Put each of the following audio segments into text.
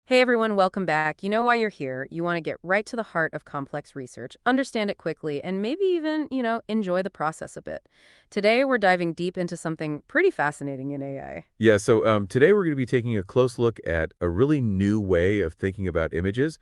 Hey everyone, welcome back. You know why you're here. You want to get right to the heart of complex research, understand it quickly, and maybe even, enjoy the process a bit. Today, we're diving deep into something pretty fascinating in AI. Yeah, so today we're going to be taking a close look at a really new way of thinking about images,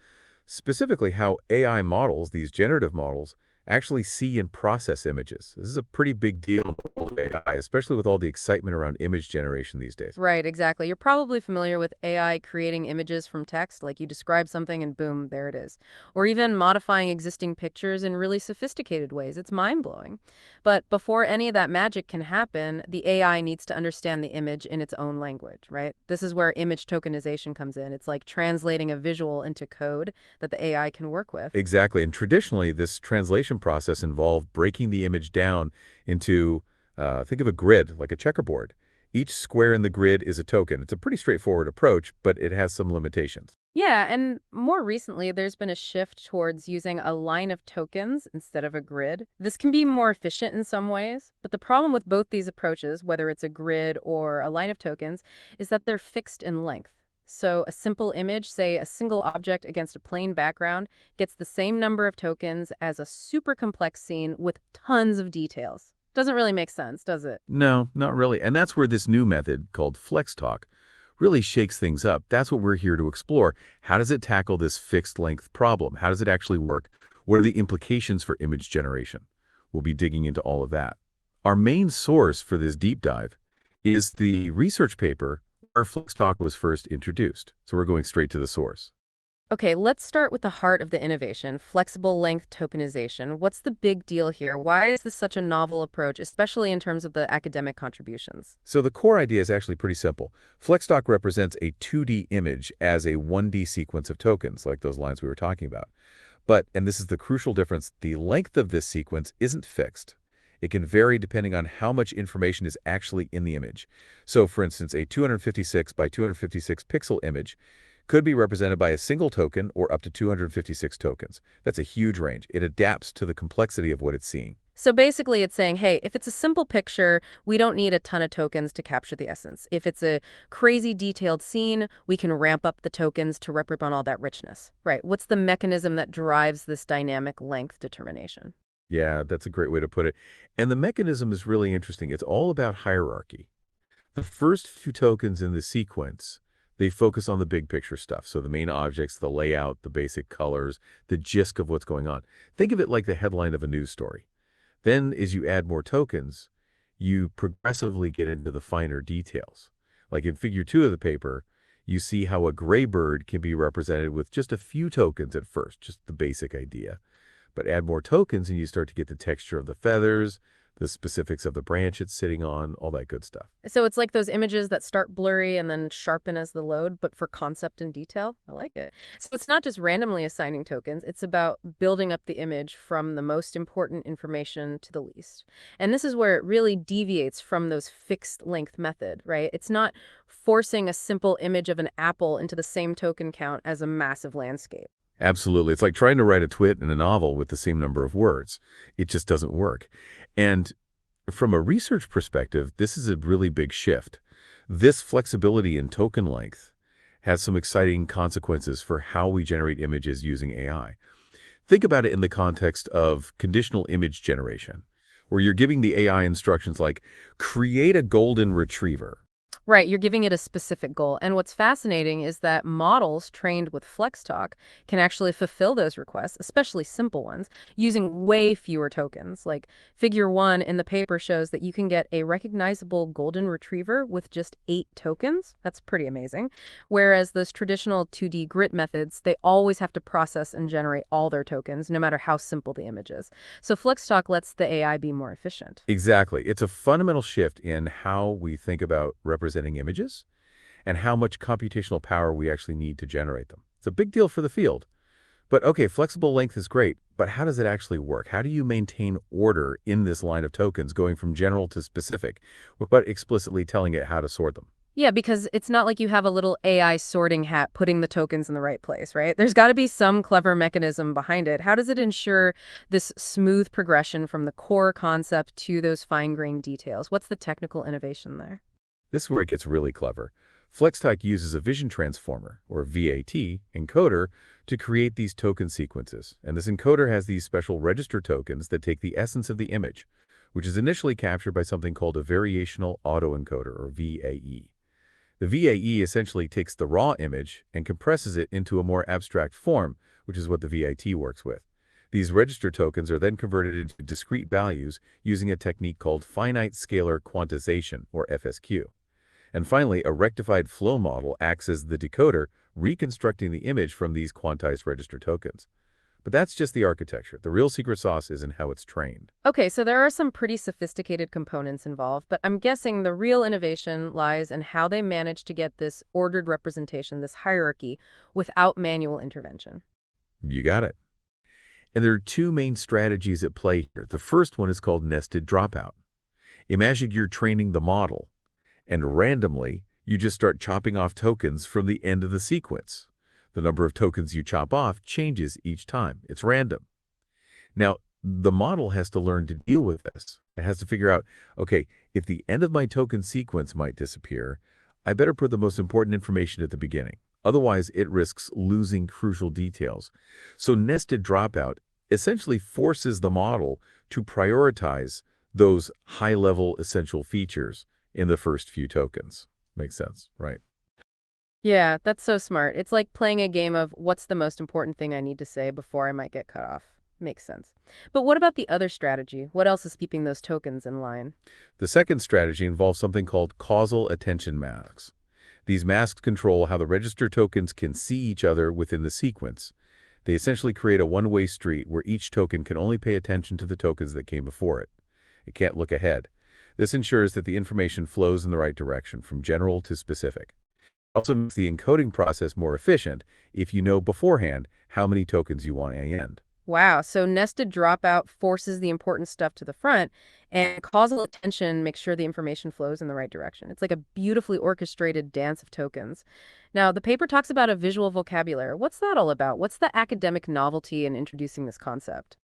specifically how AI models, these generative models, actually see and process images. This is a pretty big deal in the world of AI, especially with all the excitement around image generation these days. Right, exactly. You're probably familiar with AI creating images from text, like you describe something and boom, there it is. Or even modifying existing pictures in really sophisticated ways. It's mind-blowing. But before any of that magic can happen, the AI needs to understand the image in its own language, right? This is where image tokenization comes in. It's like translating a visual into code that the AI can work with. Exactly, and traditionally this translation process involved breaking the image down into, think of a grid, like a checkerboard. Each square in the grid is a token. It's a pretty straightforward approach, but it has some limitations. Yeah, and more recently, there's been a shift towards using a line of tokens instead of a grid. This can be more efficient in some ways, but the problem with both these approaches, whether it's a grid or a line of tokens, is that they're fixed in length. So a simple image, say a single object against a plain background, gets the same number of tokens as a super complex scene with tons of details. Doesn't really make sense, does it? No, not really. And that's where this new method called FlexTok really shakes things up. That's what we're here to explore. How does it tackle this fixed length problem? How does it actually work? What are the implications for image generation? We'll be digging into all of that. Our main source for this deep dive is the research paper where FlexTalk was first introduced. So we're going straight to the source. Okay, let's start with the heart of the innovation, flexible length tokenization. What's the big deal here? Why is this such a novel approach, especially in terms of the academic contributions? So the core idea is actually pretty simple. FlexTalk represents a 2D image as a 1D sequence of tokens, like those lines we were talking about. But, and this is the crucial difference, the length of this sequence isn't fixed. It can vary depending on how much information is actually in the image. So, for instance, a 256 by 256 pixel image could be represented by a single token or up to 256 tokens. That's a huge range. It adapts to the complexity of what it's seeing. So basically, it's saying, hey, if it's a simple picture, we don't need a ton of tokens to capture the essence. If it's a crazy detailed scene, we can ramp up the tokens to represent all that richness. Right. What's the mechanism that drives this dynamic length determination? Yeah, that's a great way to put it. And the mechanism is really interesting. It's all about hierarchy. The first few tokens in the sequence, they focus on the big picture stuff. So the main objects, the layout, the basic colors, the gist of what's going on. Think of it like the headline of a news story. Then as you add more tokens, you progressively get into the finer details. Like in figure 2 of the paper, you see how a gray bird can be represented with just a few tokens at first, just the basic idea. But add more tokens and you start to get the texture of the feathers, the specifics of the branch it's sitting on, all that good stuff. So it's like those images that start blurry and then sharpen as the load, but for concept and detail. I like it. So it's not just randomly assigning tokens, it's about building up the image from the most important information to the least. And this is where it really deviates from those fixed length method, right? It's not forcing a simple image of an apple into the same token count as a massive landscape. Absolutely. It's like trying to write a twit in a novel with the same number of words. It just doesn't work. And from a research perspective, this is a really big shift. This flexibility in token length has some exciting consequences for how we generate images using AI. Think about it in the context of conditional image generation, where you're giving the AI instructions like, create a golden retriever. Right, you're giving it a specific goal. And what's fascinating is that models trained with FlexTalk can actually fulfill those requests, especially simple ones, using way fewer tokens. Like figure 1 in the paper shows that you can get a recognizable golden retriever with just 8 tokens. That's pretty amazing. Whereas those traditional 2D grid methods, they always have to process and generate all their tokens, no matter how simple the image is. So FlexTalk lets the AI be more efficient. Exactly. It's a fundamental shift in how we think about representing images and how much computational power we actually need to generate them. It's a big deal for the field. But okay, flexible length is great, but how does it actually work? How do you maintain order in this line of tokens going from general to specific, but explicitly telling it how to sort them? Yeah, because it's not like you have a little AI sorting hat putting the tokens in the right place, right? There's got to be some clever mechanism behind it. How does it ensure this smooth progression from the core concept to those fine-grained details? What's the technical innovation there? This is where it gets really clever. FlexTok uses a vision transformer, or VAT, encoder to create these token sequences. And this encoder has these special register tokens that take the essence of the image, which is initially captured by something called a variational autoencoder, or VAE. The VAE essentially takes the raw image and compresses it into a more abstract form, which is what the VAT works with. These register tokens are then converted into discrete values using a technique called finite scalar quantization, or FSQ. And finally, a rectified flow model acts as the decoder, reconstructing the image from these quantized register tokens. But that's just the architecture. The real secret sauce is in how it's trained. Okay, so there are some pretty sophisticated components involved, but I'm guessing the real innovation lies in how they manage to get this ordered representation, this hierarchy, without manual intervention. You got it. And there are two main strategies at play here. The first one is called nested dropout. Imagine you're training the model, and randomly, you just start chopping off tokens from the end of the sequence. The number of tokens you chop off changes each time. It's random. Now, the model has to learn to deal with this. It has to figure out, okay, if the end of my token sequence might disappear, I better put the most important information at the beginning. Otherwise, it risks losing crucial details. So nested dropout essentially forces the model to prioritize those high-level essential features in the first few tokens. Makes sense, right? Yeah, that's so smart. It's like playing a game of what's the most important thing I need to say before I might get cut off. Makes sense. But what about the other strategy? What else is keeping those tokens in line? The second strategy involves something called causal attention masks. These masks control how the register tokens can see each other within the sequence. They essentially create a one-way street where each token can only pay attention to the tokens that came before it. It can't look ahead. This ensures that the information flows in the right direction, from general to specific. It also makes the encoding process more efficient if you know beforehand how many tokens you want to end. Wow, so nested dropout forces the important stuff to the front, and causal attention makes sure the information flows in the right direction. It's like a beautifully orchestrated dance of tokens. Now, the paper talks about a visual vocabulary. What's that all about? What's the academic novelty in introducing this concept?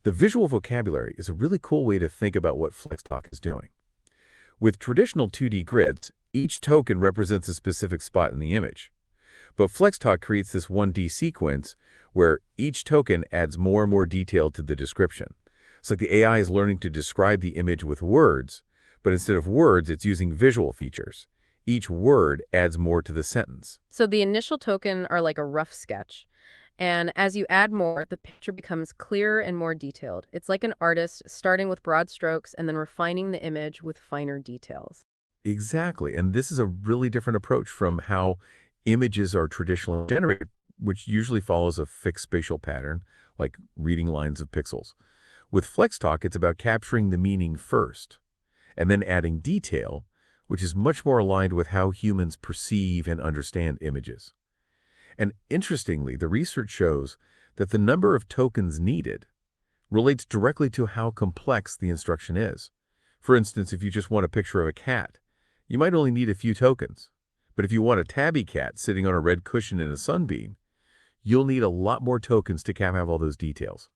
The visual vocabulary is a really cool way to think about what FlexTok is doing. With traditional 2D grids, each token represents a specific spot in the image. But FlexTok creates this 1D sequence where each token adds more and more detail to the description. It's like the AI is learning to describe the image with words, but instead of words, it's using visual features. Each word adds more to the sentence. So the initial token are like a rough sketch. And as you add more, the picture becomes clearer and more detailed. It's like an artist starting with broad strokes and then refining the image with finer details. Exactly. And this is a really different approach from how images are traditionally generated, which usually follows a fixed spatial pattern, like reading lines of pixels. With FlexTalk, it's about capturing the meaning first, and then adding detail, which is much more aligned with how humans perceive and understand images. And interestingly, the research shows that the number of tokens needed relates directly to how complex the instruction is. For instance, if you just want a picture of a cat, you might only need a few tokens. But if you want a tabby cat sitting on a red cushion in a sunbeam, you'll need a lot more tokens to have all those details.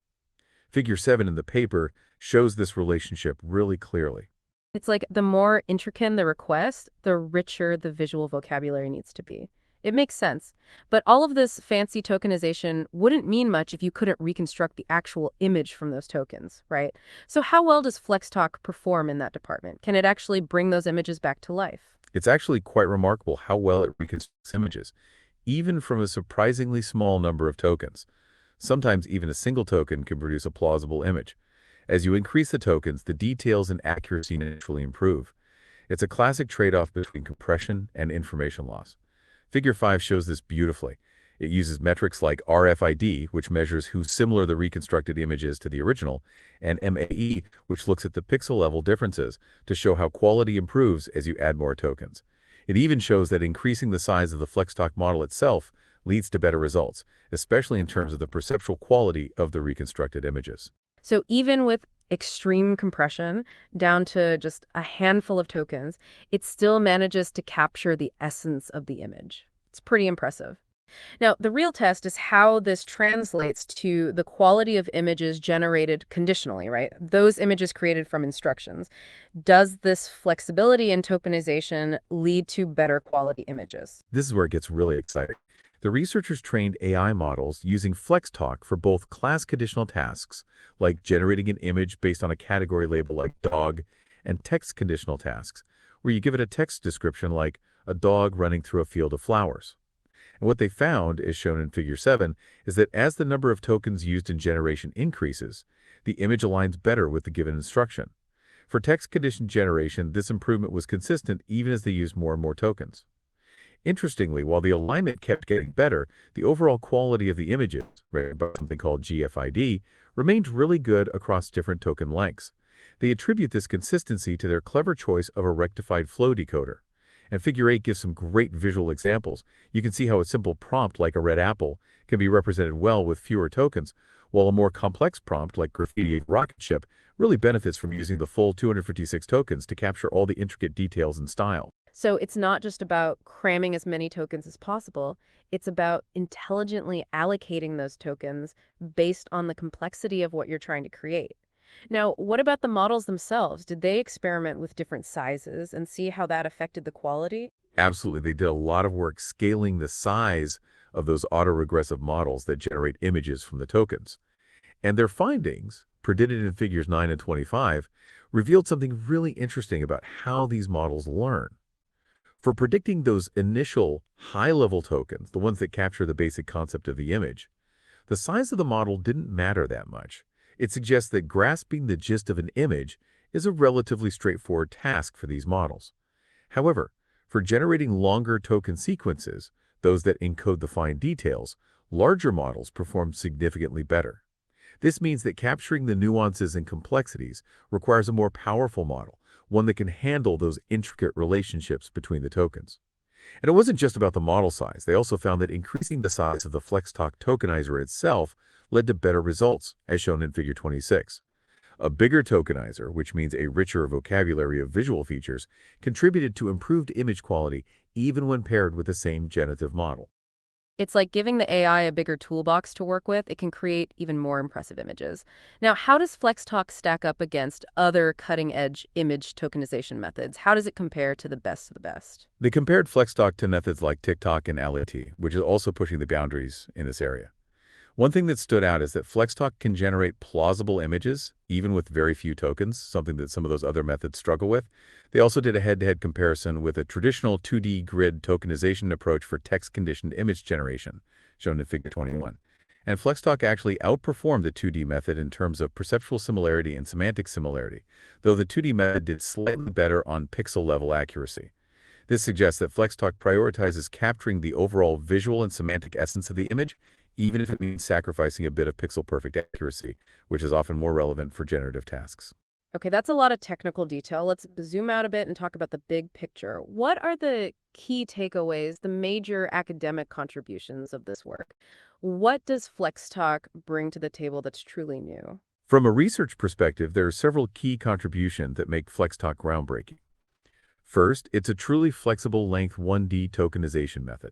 Figure 7 in the paper shows this relationship really clearly. It's like the more intricate the request, the richer the visual vocabulary needs to be. It makes sense. But all of this fancy tokenization wouldn't mean much if you couldn't reconstruct the actual image from those tokens, right? So how well does FlexTalk perform in that department? Can it actually bring those images back to life? It's actually quite remarkable how well it reconstructs images, even from a surprisingly small number of tokens. Sometimes even a single token can produce a plausible image. As you increase the tokens, the details and accuracy naturally improve. It's a classic trade-off between compression and information loss. Figure 5 shows this beautifully. It uses metrics like RFID, which measures how similar the reconstructed image is to the original, and MAE, which looks at the pixel-level differences to show how quality improves as you add more tokens. It even shows that increasing the size of the FlexTalk model itself leads to better results, especially in terms of the perceptual quality of the reconstructed images. So even with extreme compression down to just a handful of tokens, it still manages to capture the essence of the image. It's pretty impressive. Now, the real test is how this translates to the quality of images generated conditionally, right? Those images created from instructions. Does this flexibility in tokenization lead to better quality images? This is where it gets really exciting. The researchers trained AI models using FlexTok for both class conditional tasks, like generating an image based on a category label like dog, and text conditional tasks, where you give it a text description like a dog running through a field of flowers. And what they found, as shown in Figure 7, is that as the number of tokens used in generation increases, the image aligns better with the given instruction. For text condition generation, this improvement was consistent even as they used more and more tokens. Interestingly, while the alignment kept getting better, the overall quality of the images, read by something called GFID, remained really good across different token lengths. They attribute this consistency to their clever choice of a rectified flow decoder. And Figure 8 gives some great visual examples. You can see how a simple prompt like a red apple can be represented well with fewer tokens, while a more complex prompt like graffiti rocket ship really benefits from using the full 256 tokens to capture all the intricate details and style. So it's not just about cramming as many tokens as possible, it's about intelligently allocating those tokens based on the complexity of what you're trying to create. Now, what about the models themselves? Did they experiment with different sizes and see how that affected the quality? Absolutely, they did a lot of work scaling the size of those autoregressive models that generate images from the tokens. And their findings, predicted in Figures 9 and 25, revealed something really interesting about how these models learn. For predicting those initial high-level tokens, the ones that capture the basic concept of the image, the size of the model didn't matter that much. It suggests that grasping the gist of an image is a relatively straightforward task for these models. However, for generating longer token sequences, those that encode the fine details, larger models perform significantly better. This means that capturing the nuances and complexities requires a more powerful model, one that can handle those intricate relationships between the tokens. And it wasn't just about the model size. They also found that increasing the size of the FlexTok tokenizer itself led to better results, as shown in Figure 26. A bigger tokenizer, which means a richer vocabulary of visual features, contributed to improved image quality even when paired with the same generative model. It's like giving the AI a bigger toolbox to work with. It can create even more impressive images. Now, how does FlexTalk stack up against other cutting-edge image tokenization methods? How does it compare to the best of the best? They compared FlexTalk to methods like TiTok and Allardice, which is also pushing the boundaries in this area. One thing that stood out is that FlexTalk can generate plausible images, even with very few tokens, something that some of those other methods struggle with. They also did a head-to-head comparison with a traditional 2D grid tokenization approach for text-conditioned image generation, shown in Figure 21. And FlexTalk actually outperformed the 2D method in terms of perceptual similarity and semantic similarity, though the 2D method did slightly better on pixel-level accuracy. This suggests that FlexTalk prioritizes capturing the overall visual and semantic essence of the image, even if it means sacrificing a bit of pixel-perfect accuracy, which is often more relevant for generative tasks. Okay, that's a lot of technical detail. Let's zoom out a bit and talk about the big picture. What are the key takeaways, the major academic contributions of this work? What does FlexTalk bring to the table that's truly new? From a research perspective, there are several key contributions that make FlexTalk groundbreaking. First, it's a truly flexible length 1D tokenization method.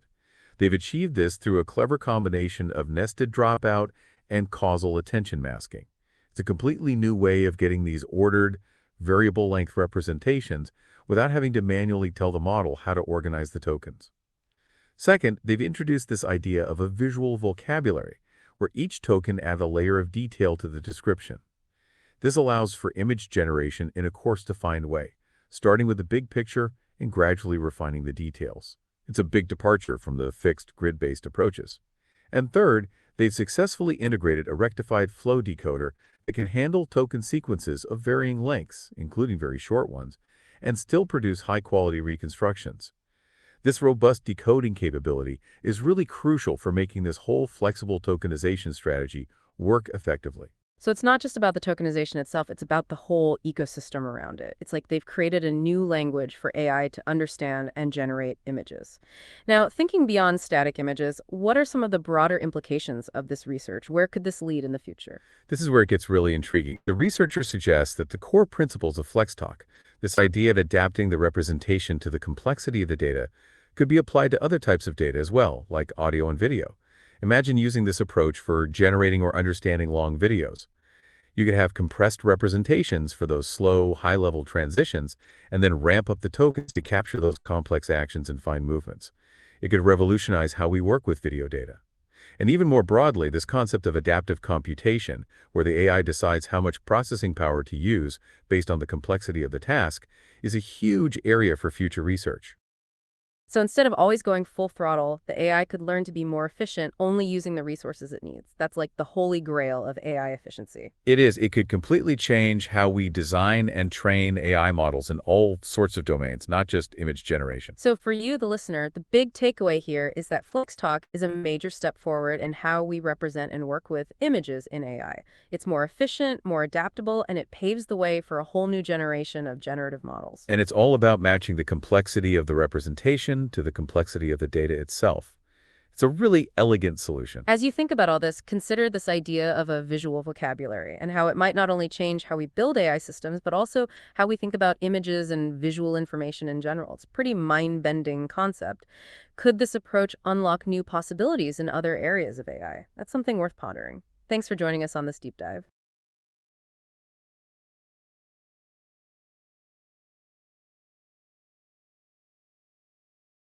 They've achieved this through a clever combination of nested dropout and causal attention masking. It's a completely new way of getting these ordered, variable length representations without having to manually tell the model how to organize the tokens. Second, they've introduced this idea of a visual vocabulary, where each token adds a layer of detail to the description. This allows for image generation in a coarse-to-fine way, starting with the big picture and gradually refining the details. It's a big departure from the fixed grid-based approaches. And third, they've successfully integrated a rectified flow decoder that can handle token sequences of varying lengths, including very short ones, and still produce high-quality reconstructions. This robust decoding capability is really crucial for making this whole flexible tokenization strategy work effectively. So it's not just about the tokenization itself, it's about the whole ecosystem around it. It's like they've created a new language for AI to understand and generate images. Now, thinking beyond static images, what are some of the broader implications of this research? Where could this lead in the future? This is where it gets really intriguing. The researchers suggest that the core principles of FlexTalk, this idea of adapting the representation to the complexity of the data, could be applied to other types of data as well, like audio and video. Imagine using this approach for generating or understanding long videos. You could have compressed representations for those slow, high-level transitions, and then ramp up the tokens to capture those complex actions and fine movements. It could revolutionize how we work with video data. And even more broadly, this concept of adaptive computation, where the AI decides how much processing power to use based on the complexity of the task, is a huge area for future research. So instead of always going full throttle, the AI could learn to be more efficient, only using the resources it needs. That's like the holy grail of AI efficiency. It is. It could completely change how we design and train AI models in all sorts of domains, not just image generation. So for you, the listener, the big takeaway here is that FlexTalk is a major step forward in how we represent and work with images in AI. It's more efficient, more adaptable, and it paves the way for a whole new generation of generative models. And it's all about matching the complexity of the representation to the complexity of the data itself. It's a really elegant solution. As you think about all this, consider this idea of a visual vocabulary and how it might not only change how we build AI systems, but also how we think about images and visual information in general. It's a pretty mind-bending concept. Could this approach unlock new possibilities in other areas of AI? That's something worth pondering. Thanks for joining us on this deep dive.